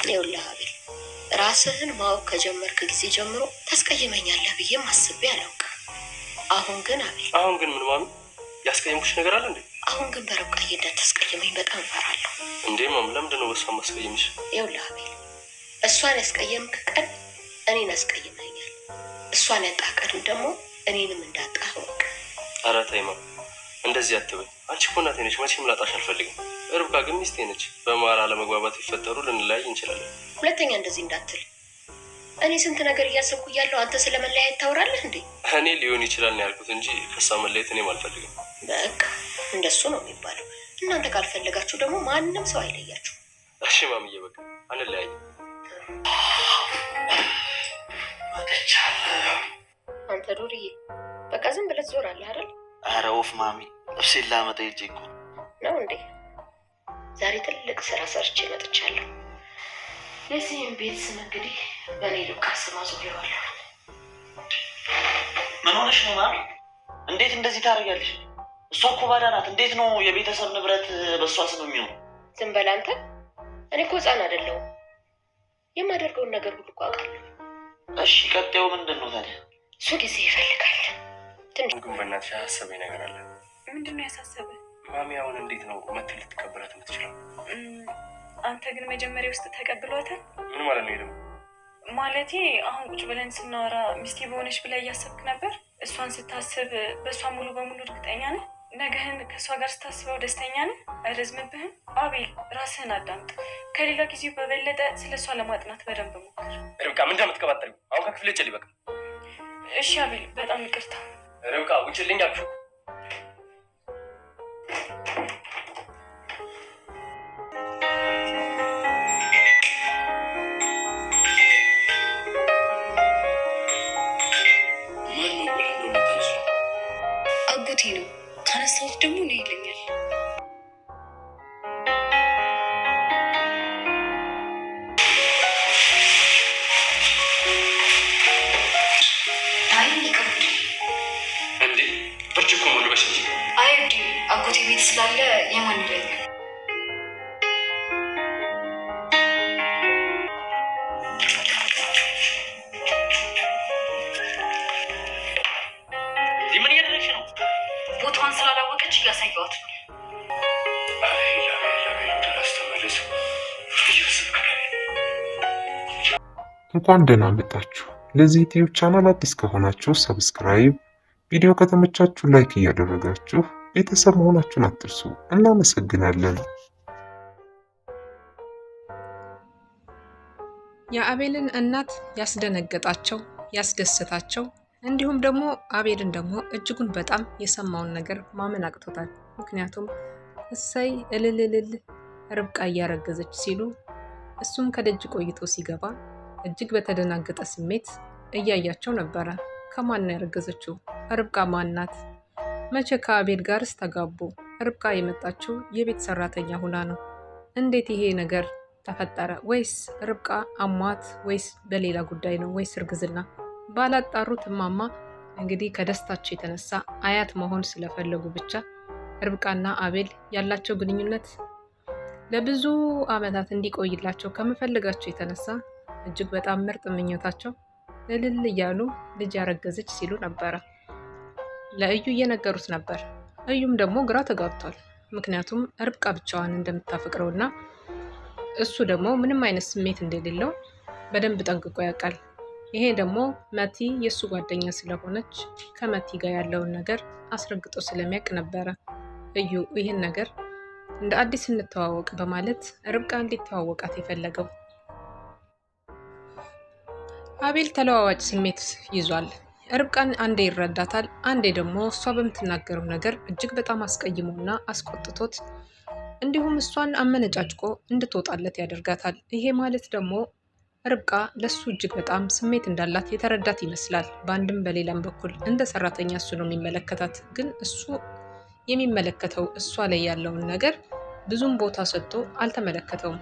ይኸውልህ አቤል፣ ራስህን ማወቅ ከጀመርክ ጊዜ ጀምሮ ታስቀይመኛለህ ብዬም አስቤ አላውቅም። አሁን ግን አቤል። አሁን ግን ምን ማሚ? ያስቀየምኩሽ ነገር አለ እንዴ? አሁን ግን በርብቃዬ እንዳታስቀይመኝ በጣም እፈራለሁ። እንዴ ማም፣ ለምንድን ነው በሷ ማስቀየምሽ? ይኸውልህ አቤል፣ እሷን ያስቀየምክ ቀን እኔን አስቀይመኛል። እሷን ያጣህ ቀን ደግሞ እኔንም እንዳጣህ እወቅ። ኧረ ተይ ማም፣ እንደዚህ አትበይ። አንቺ እኮ እናቴ ነሽ፣ መቼም ላጣሽ አልፈልግም። ርብቃ ግን ሚስቴ ነች። በመሀል አለመግባባት ይፈጠሩ ልንለያይ እንችላለን። ሁለተኛ እንደዚህ እንዳትል። እኔ ስንት ነገር እያሰብኩ እያለሁ አንተ ስለመለያየት ታወራለህ እንዴ? እኔ ሊሆን ይችላል ነው ያልኩት እንጂ ከሷ መለየት እኔም አልፈልግም። በቃ እንደሱ ነው የሚባለው። እናንተ ካልፈለጋችሁ ደግሞ ማንም ሰው አይለያችሁ። እሺ ማምዬ፣ በቃ አንለያይ። አንተ ዱርዬ፣ በቃ ዝም ብለህ ትዞራለህ አይደል? ኧረ ወፍ ማሚ፣ ልብሴን ላመጣ ሂጅ እኮ ነው እንዴ? ዛሬ ትልቅ ስራ ሰርቼ መጥቻለሁ። የዚህም ቤት ስም እንግዲህ በእኔ ርብቃ ስም አዙሬዋለሁ። ምን ሆነሽ ነው ማሚ? እንዴት እንደዚህ ታደርጊያለሽ? እሷ እኮ ባዳ ናት። እንዴት ነው የቤተሰብ ንብረት በእሷ ስም የሚሆነው? ዝም በል አንተ። እኔ እኮ ህፃን አይደለሁም። የማደርገውን ነገር ሁሉ እኮ አውቃለሁ። እሺ ቀጣዩ ምንድን ነው ታዲያ? እሱ ጊዜ ይፈልጋል። ግን በእናትሽ ያሳሰበኝ ነገር አለ። ምንድን ነው ያሳሰበ? ማሚ አሁን እንዴት ነው መተህ ልትቀበላት የምትችለው? አንተ ግን መጀመሪያ ውስጥ ተቀብሏታል? ምን ማለት ነው ደግሞ? ማለቴ አሁን ቁጭ ብለን ስናወራ ሚስቴ በሆነች ብላ እያሰብክ ነበር። እሷን ስታስብ በእሷ ሙሉ በሙሉ እርግጠኛ ነህ? ነገህን ከእሷ ጋር ስታስበው ደስተኛ ነህ? አይረዝምብህም? አቤል ራስህን አዳምጥ። ከሌላ ጊዜው በበለጠ ስለ እሷ ለማጥናት በደንብ ሞክር። ርብቃ ምንድን ነው የምትቀባጠሪው? አሁን ከክፍሌ ጭል ይበቃ። እሺ አቤል፣ በጣም ይቅርታ። ርብቃ ውጭልኝ አልኩሽ። አጎቴ ነው። ካነሳሁት ደግሞ ነው ይለኛል። እንዴ ብርጭቆ መልበሽ እንጂ። አይ እንዲ አጎቴ ቤት ስላለ የማን ይለኛል? ምን እያደረግሽ ነው? ቦታዋን ስላላወቀች እያሳየዋት ነው። እንኳን ደህና መጣችሁ። ለዚህ ዩቲዩብ ቻናል አዲስ ከሆናችሁ ሰብስክራይብ፣ ቪዲዮ ከተመቻችሁ ላይክ እያደረጋችሁ ቤተሰብ መሆናችሁን አትርሱ። እናመሰግናለን። የአቤልን እናት ያስደነገጣቸው ያስደሰታቸው እንዲሁም ደግሞ አቤልን ደግሞ እጅጉን በጣም የሰማውን ነገር ማመን አቅቶታል። ምክንያቱም እሰይ እልልልል ርብቃ እያረገዘች ሲሉ እሱም ከደጅ ቆይቶ ሲገባ እጅግ በተደናገጠ ስሜት እያያቸው ነበረ። ከማን ያረገዘችው? ርብቃ ማናት? መቼ ከአቤል ጋርስ ተጋቡ? ርብቃ የመጣችው የቤት ሰራተኛ ሁና ነው። እንዴት ይሄ ነገር ተፈጠረ? ወይስ ርብቃ አሟት? ወይስ በሌላ ጉዳይ ነው? ወይስ እርግዝና? ባላጣሩት እማማ እንግዲህ ከደስታቸው የተነሳ አያት መሆን ስለፈለጉ ብቻ ርብቃና አቤል ያላቸው ግንኙነት ለብዙ ዓመታት እንዲቆይላቸው ከመፈለጋቸው የተነሳ እጅግ በጣም ምርጥ ምኞታቸው እልል እያሉ ልጅ ያረገዘች ሲሉ ነበረ። ለእዩ እየነገሩት ነበር። እዩም ደግሞ ግራ ተጋብቷል። ምክንያቱም ርብቃ ብቻዋን እንደምታፈቅረውና እሱ ደግሞ ምንም አይነት ስሜት እንደሌለው በደንብ ጠንቅቆ ያውቃል። ይሄ ደግሞ መቲ የእሱ ጓደኛ ስለሆነች ከመቲ ጋር ያለውን ነገር አስረግጦ ስለሚያውቅ ነበረ እዩ ይህን ነገር እንደ አዲስ እንተዋወቅ በማለት ርብቃ እንዲተዋወቃት የፈለገው። አቤል ተለዋዋጭ ስሜት ይዟል። ርብቃን አንዴ ይረዳታል፣ አንዴ ደግሞ እሷ በምትናገረው ነገር እጅግ በጣም አስቀይሞና አስቆጥቶት እንዲሁም እሷን አመነጫጭቆ እንድትወጣለት ያደርጋታል። ይሄ ማለት ደግሞ ርብቃ ለሱ እጅግ በጣም ስሜት እንዳላት የተረዳት ይመስላል። በአንድም በሌላም በኩል እንደ ሰራተኛ እሱ ነው የሚመለከታት። ግን እሱ የሚመለከተው እሷ ላይ ያለውን ነገር ብዙም ቦታ ሰጥቶ አልተመለከተውም።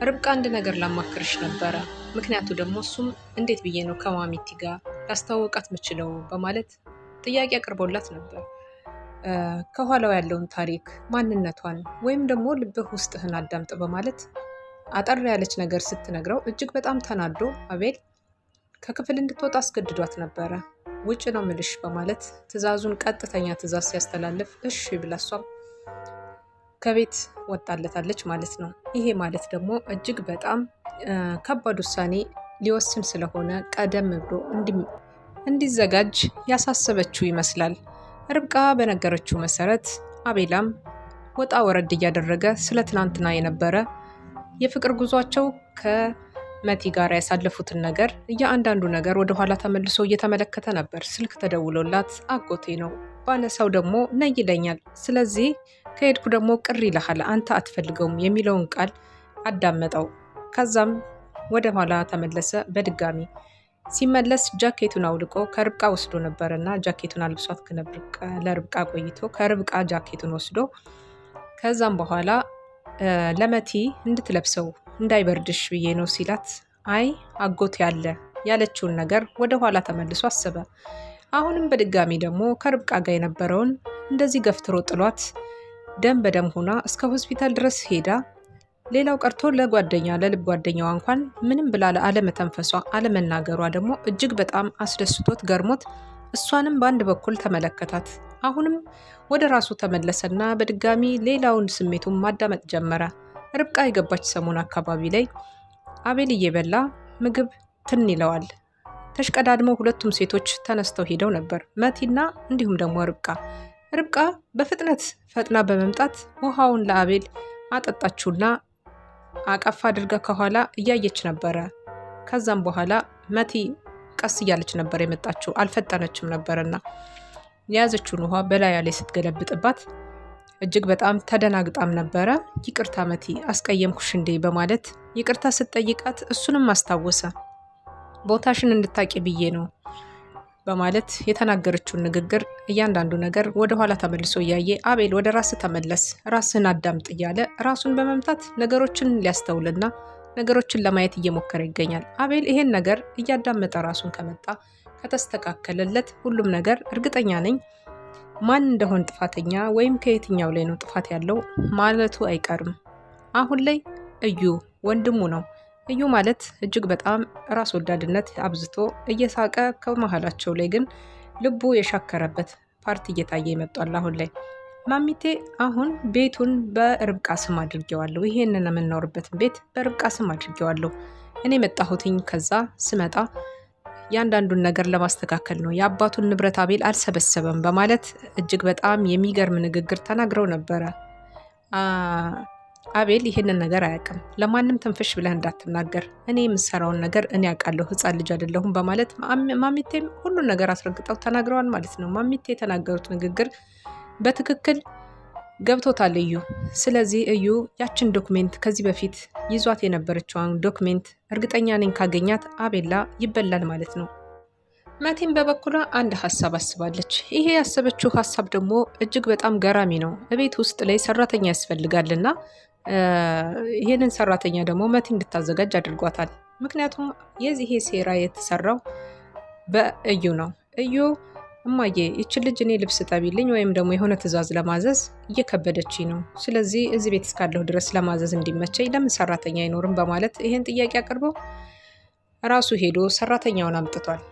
ርብቃ አንድ ነገር ላማክርሽ ነበረ፣ ምክንያቱ ደግሞ እሱም እንዴት ብዬ ነው ከማሚቲ ጋር ላስተዋወቃት ምችለው በማለት ጥያቄ አቅርቦላት ነበር። ከኋላው ያለውን ታሪክ ማንነቷን ወይም ደግሞ ልብህ ውስጥህን አዳምጥ በማለት አጠር ያለች ነገር ስትነግረው እጅግ በጣም ተናዶ አቤል ከክፍል እንድትወጣ አስገድዷት ነበረ። ውጭ ነው ምልሽ በማለት ትዕዛዙን ቀጥተኛ ትዕዛዝ ሲያስተላልፍ እሺ ብላ እሷም ከቤት ወጣለታለች ማለት ነው። ይሄ ማለት ደግሞ እጅግ በጣም ከባድ ውሳኔ ሊወስን ስለሆነ ቀደም ብሎ እንዲዘጋጅ ያሳሰበችው ይመስላል። ርብቃ በነገረችው መሰረት አቤላም ወጣ ወረድ እያደረገ ስለ ትናንትና የነበረ የፍቅር ጉዟቸው ከመቲ ጋር ያሳለፉትን ነገር እያንዳንዱ ነገር ወደ ኋላ ተመልሶ እየተመለከተ ነበር። ስልክ ተደውሎላት አጎቴ ነው ባነሳው ደግሞ ነይ ይለኛል፣ ስለዚህ ከሄድኩ ደግሞ ቅር ይልሃል፣ አንተ አትፈልገውም የሚለውን ቃል አዳመጠው። ከዛም ወደ ኋላ ተመለሰ። በድጋሚ ሲመለስ ጃኬቱን አውልቆ ከርብቃ ወስዶ ነበርና ጃኬቱን አልብሷት ለርብቃ ቆይቶ ከርብቃ ጃኬቱን ወስዶ ከዛም በኋላ ለመቲ እንድትለብሰው እንዳይበርድሽ ብዬ ነው ሲላት፣ አይ አጎት ያለችውን ነገር ወደ ኋላ ተመልሶ አሰበ። አሁንም በድጋሚ ደግሞ ከርብቃ ጋር የነበረውን እንደዚህ ገፍትሮ ጥሏት ደም በደም ሆና እስከ ሆስፒታል ድረስ ሄዳ ሌላው ቀርቶ ለልብ ጓደኛዋ እንኳን ምንም ብላ አለመተንፈሷ አለመናገሯ ደግሞ እጅግ በጣም አስደስቶት ገርሞት እሷንም በአንድ በኩል ተመለከታት። አሁንም ወደ ራሱ ተመለሰና በድጋሚ ሌላውን ስሜቱን ማዳመጥ ጀመረ። ርብቃ የገባች ሰሞን አካባቢ ላይ አቤል እየበላ ምግብ ትን ይለዋል። ተሽቀዳድመው ሁለቱም ሴቶች ተነስተው ሄደው ነበር፣ መቲና እንዲሁም ደግሞ ርብቃ በፍጥነት ፈጥና በመምጣት ውሃውን ለአቤል አጠጣችውና አቀፍ አድርጋ ከኋላ እያየች ነበረ። ከዛም በኋላ መቲ ቀስ እያለች ነበር የመጣችው፣ አልፈጠነችም ነበርና የያዘችውን ውሃ በላያ ላይ ስትገለብጥባት እጅግ በጣም ተደናግጣም ነበረ። ይቅርታ መቲ አስቀየምኩሽ እንዴ በማለት ይቅርታ ስትጠይቃት እሱንም አስታወሰ። ቦታሽን እንድታቂ ብዬ ነው በማለት የተናገረችውን ንግግር እያንዳንዱ ነገር ወደ ኋላ ተመልሶ እያየ አቤል ወደ ራስ ተመለስ፣ ራስህን አዳምጥ እያለ ራሱን በመምታት ነገሮችን ሊያስተውልና ነገሮችን ለማየት እየሞከረ ይገኛል። አቤል ይሄን ነገር እያዳመጠ ራሱን ከመጣ ከተስተካከለለት ሁሉም ነገር እርግጠኛ ነኝ ማን እንደሆን ጥፋተኛ ወይም ከየትኛው ላይ ነው ጥፋት ያለው ማለቱ አይቀርም። አሁን ላይ እዩ ወንድሙ ነው። እዩ ማለት እጅግ በጣም ራስ ወዳድነት አብዝቶ እየሳቀ ከመሃላቸው ላይ ግን ልቡ የሻከረበት ፓርቲ እየታየ ይመጣል። አሁን ላይ ማሚቴ አሁን ቤቱን በርብቃ ስም አድርጌዋለሁ፣ ይሄንን የምንኖርበትን ቤት በርብቃ ስም አድርጌዋለሁ። እኔ መጣሁትኝ ከዛ ስመጣ ያንዳንዱን ነገር ለማስተካከል ነው፣ የአባቱን ንብረት አቤል አልሰበሰበም በማለት እጅግ በጣም የሚገርም ንግግር ተናግረው ነበረ። አቤል ይህንን ነገር አያውቅም። ለማንም ትንፍሽ ብለህ እንዳትናገር፣ እኔ የምሰራውን ነገር እኔ ያውቃለሁ፣ ህፃን ልጅ አይደለሁም በማለት ማሚቴም ሁሉን ነገር አስረግጠው ተናግረዋል ማለት ነው። ማሚቴ የተናገሩት ንግግር በትክክል ገብቶታል እዩ። ስለዚህ እዩ ያችን ዶክሜንት ከዚህ በፊት ይዟት የነበረችውን ዶክሜንት እርግጠኛ ነኝ ካገኛት አቤላ ይበላል ማለት ነው። መቲም በበኩሏ አንድ ሀሳብ አስባለች። ይሄ ያሰበችው ሀሳብ ደግሞ እጅግ በጣም ገራሚ ነው። እቤት ውስጥ ላይ ሰራተኛ ያስፈልጋልና ይህንን ሰራተኛ ደግሞ መቲ እንድታዘጋጅ አድርጓታል። ምክንያቱም የዚህ ሴራ የተሰራው በእዩ ነው። እዩ እማዬ ይችን ልጅ እኔ ልብስ ጠቢልኝ ወይም ደግሞ የሆነ ትዕዛዝ ለማዘዝ እየከበደች ነው፣ ስለዚህ እዚህ ቤት እስካለሁ ድረስ ለማዘዝ እንዲመቸኝ ለምን ሰራተኛ አይኖርም በማለት ይህን ጥያቄ አቅርቦ ራሱ ሄዶ ሰራተኛውን አምጥቷል።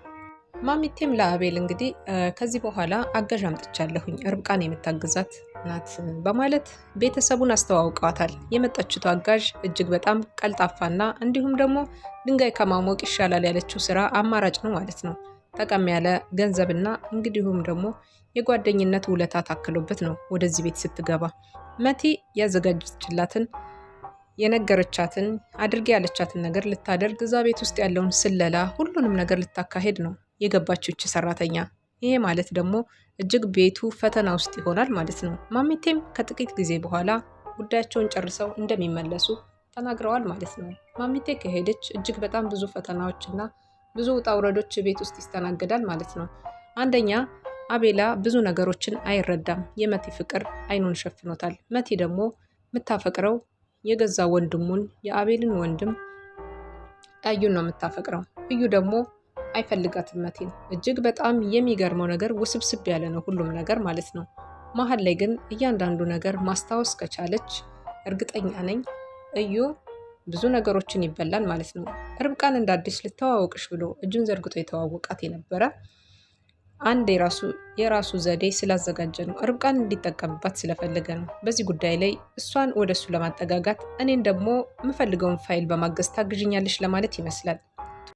ማሚቴም ለአቤል እንግዲህ ከዚህ በኋላ አጋዥ አምጥቻለሁኝ ርብቃን የምታግዛት ናት በማለት ቤተሰቡን አስተዋውቀዋታል። የመጣችው አጋዥ እጅግ በጣም ቀልጣፋና እንዲሁም ደግሞ ድንጋይ ከማሞቅ ይሻላል ያለችው ስራ አማራጭ ነው ማለት ነው። ጠቀም ያለ ገንዘብና እንግዲሁም ደግሞ የጓደኝነት ውለታ ታክሎበት ነው ወደዚህ ቤት ስትገባ መቲ ያዘጋጀችላትን የነገረቻትን አድርጌ ያለቻትን ነገር ልታደርግ እዛ ቤት ውስጥ ያለውን ስለላ ሁሉንም ነገር ልታካሄድ ነው የገባችው እቺ ሰራተኛ። ይሄ ማለት ደግሞ እጅግ ቤቱ ፈተና ውስጥ ይሆናል ማለት ነው። ማሚቴም ከጥቂት ጊዜ በኋላ ጉዳያቸውን ጨርሰው እንደሚመለሱ ተናግረዋል ማለት ነው። ማሚቴ ከሄደች እጅግ በጣም ብዙ ፈተናዎችና ብዙ ውጣ ውረዶች ቤት ውስጥ ይስተናገዳል ማለት ነው። አንደኛ አቤላ ብዙ ነገሮችን አይረዳም። የመቲ ፍቅር አይኑን ሸፍኖታል። መቲ ደግሞ የምታፈቅረው የገዛ ወንድሙን የአቤልን ወንድም እዩን ነው የምታፈቅረው። እዩ ደግሞ አይፈልጋትም መቲን። እጅግ በጣም የሚገርመው ነገር ውስብስብ ያለ ነው ሁሉም ነገር ማለት ነው። መሀል ላይ ግን እያንዳንዱ ነገር ማስታወስ ከቻለች እርግጠኛ ነኝ እዩ ብዙ ነገሮችን ይበላል ማለት ነው። ርብቃን እንደ አዲስ ልተዋወቅሽ ብሎ እጁን ዘርግቶ የተዋወቃት የነበረ አንድ የራሱ ዘዴ ስላዘጋጀ ነው። ርብቃን እንዲጠቀምባት ስለፈለገ ነው። በዚህ ጉዳይ ላይ እሷን ወደ እሱ ለማጠጋጋት እኔን ደግሞ የምፈልገውን ፋይል በማገዝ ታግዥኛለሽ ለማለት ይመስላል።